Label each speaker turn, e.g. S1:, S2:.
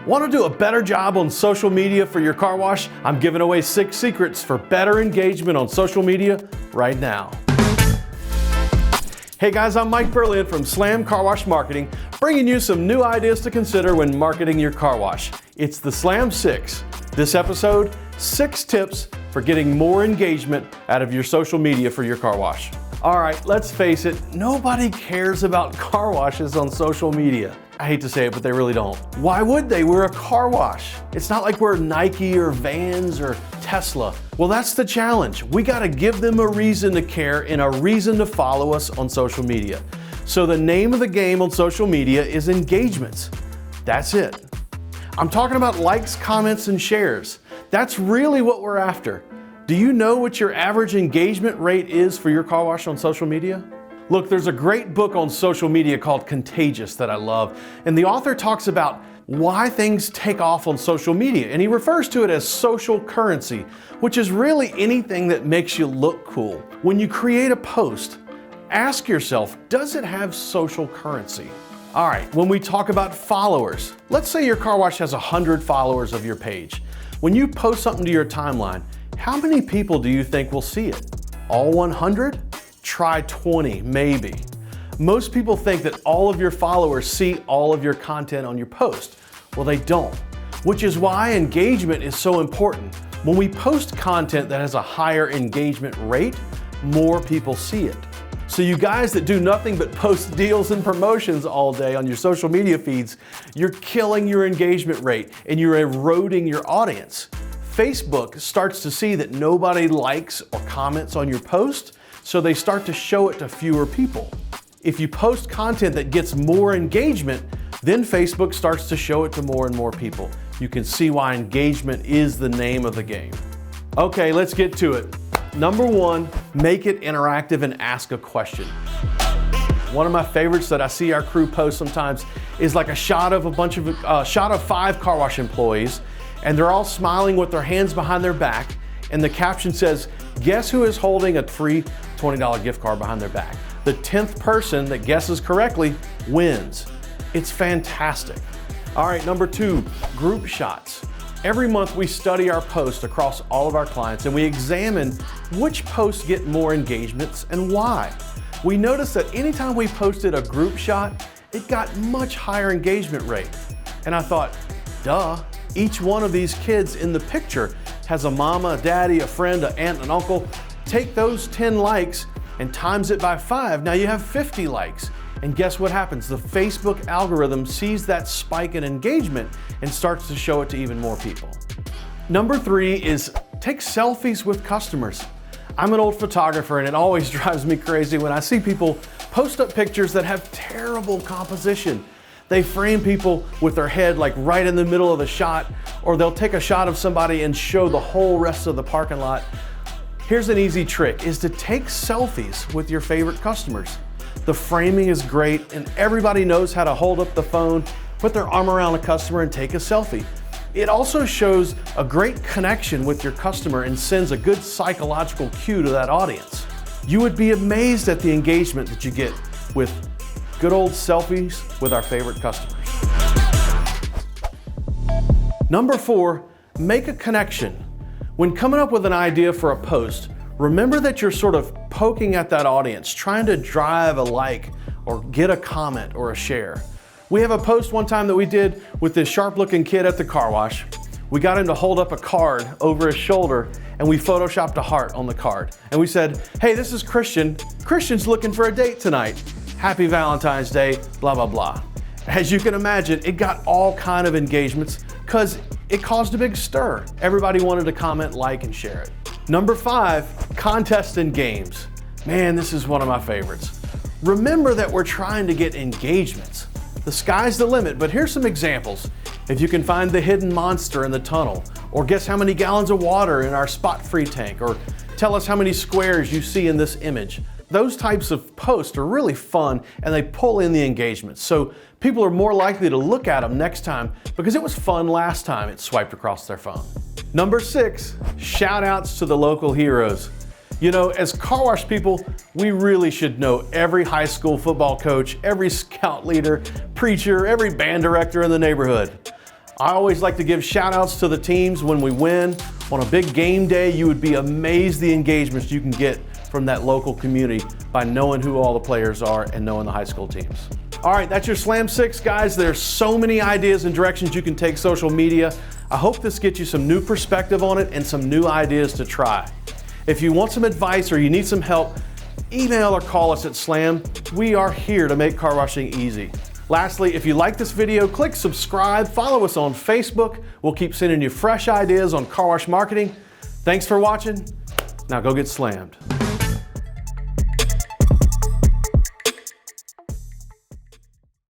S1: Want to do a better job on social media for your car wash? I'm giving away 6 secrets for better engagement on social media right now. Hey guys, I'm Mike Berlin from Slam Car Wash Marketing, bringing you some new ideas to consider when marketing your car wash. It's the Slam 6. This episode, 6 tips for getting more engagement out of your social media for your car wash. All right, let's face it, nobody cares about car washes on social media. I hate to say it, but they really don't. Why would they? We're a car wash. It's not like we're Nike or Vans or Tesla. Well, that's the challenge. We gotta give them a reason to care and a reason to follow us on social media. So the name of the game on social media is engagements. That's it. I'm talking about likes, comments, and shares. That's really what we're after. Do you know what your average engagement rate is for your car wash on social media? Look, there's a great book on social media called Contagious that I love, and the author talks about why things take off on social media, and he refers to it as social currency, which is really anything that makes you look cool. When you create a post, ask yourself, does it have social currency? All right, when we talk about followers, let's say your car wash has 100 followers of your page. When you post something to your timeline, how many people do you think will see it? All 100? Try 20, maybe. Most people think that all of your followers see all of your content on your post. Well, they don't, which is why engagement is so important. When we post content that has a higher engagement rate, more people see it. So you guys that do nothing but post deals and promotions all day on your social media feeds, you're killing your engagement rate and you're eroding your audience. Facebook starts to see that nobody likes or comments on your post, so they start to show it to fewer people. If you post content that gets more engagement, then Facebook starts to show it to more and more people. You can see why engagement is the name of the game. Okay, let's get to it. Number 1, make it interactive and ask a question. One of my favorites that I see our crew post sometimes is like a shot of 5 car wash employees, and they're all smiling with their hands behind their back, and the caption says, guess who is holding a free $20 gift card behind their back? The 10th person that guesses correctly wins. It's fantastic. All right, number 2, group shots. Every month we study our posts across all of our clients and we examine which posts get more engagements and why. We noticed that anytime we posted a group shot, it got much higher engagement rate. And I thought, duh, each one of these kids in the picture has a mama, a daddy, a friend, an aunt, an uncle. Take those 10 likes and times it by 5. Now you have 50 likes. And guess what happens? The Facebook algorithm sees that spike in engagement and starts to show it to even more people. Number 3 is take selfies with customers. I'm an old photographer and it always drives me crazy when I see people post up pictures that have terrible composition. They frame people with their head like right in the middle of the shot, or they'll take a shot of somebody and show the whole rest of the parking lot. Here's an easy trick, is to take selfies with your favorite customers. The framing is great and everybody knows how to hold up the phone, put their arm around a customer and take a selfie. It also shows a great connection with your customer and sends a good psychological cue to that audience. You would be amazed at the engagement that you get with good old selfies with our favorite customers. Number 4, make a connection. When coming up with an idea for a post, remember that you're sort of poking at that audience, trying to drive a like or get a comment or a share. We have a post one time that we did with this sharp-looking kid at the car wash. We got him to hold up a card over his shoulder and we photoshopped a heart on the card. And we said, hey, this is Christian. Christian's looking for a date tonight. Happy Valentine's Day, blah, blah, blah. As you can imagine, it got all kind of engagements because it caused a big stir. Everybody wanted to comment, like, and share it. Number 5, contests and games. Man, this is one of my favorites. Remember that we're trying to get engagements. The sky's the limit, but here's some examples. If you can find the hidden monster in the tunnel, or guess how many gallons of water in our spot-free tank, or tell us how many squares you see in this image. Those types of posts are really fun and they pull in the engagement. So people are more likely to look at them next time because it was fun last time it swiped across their phone. Number 6, shout outs to the local heroes. You know, as car wash people, we really should know every high school football coach, every scout leader, preacher, every band director in the neighborhood. I always like to give shout outs to the teams when we win. On a big game day, you would be amazed the engagements you can get from that local community by knowing who all the players are and knowing the high school teams. All right, that's your Slam 6, guys. There's so many ideas and directions you can take social media. I hope this gets you some new perspective on it and some new ideas to try. If you want some advice or you need some help, email or call us at Slam. We are here to make car washing easy. Lastly, if you like this video, click subscribe, follow us on Facebook. We'll keep sending you fresh ideas on car wash marketing. Thanks for watching. Now go get slammed.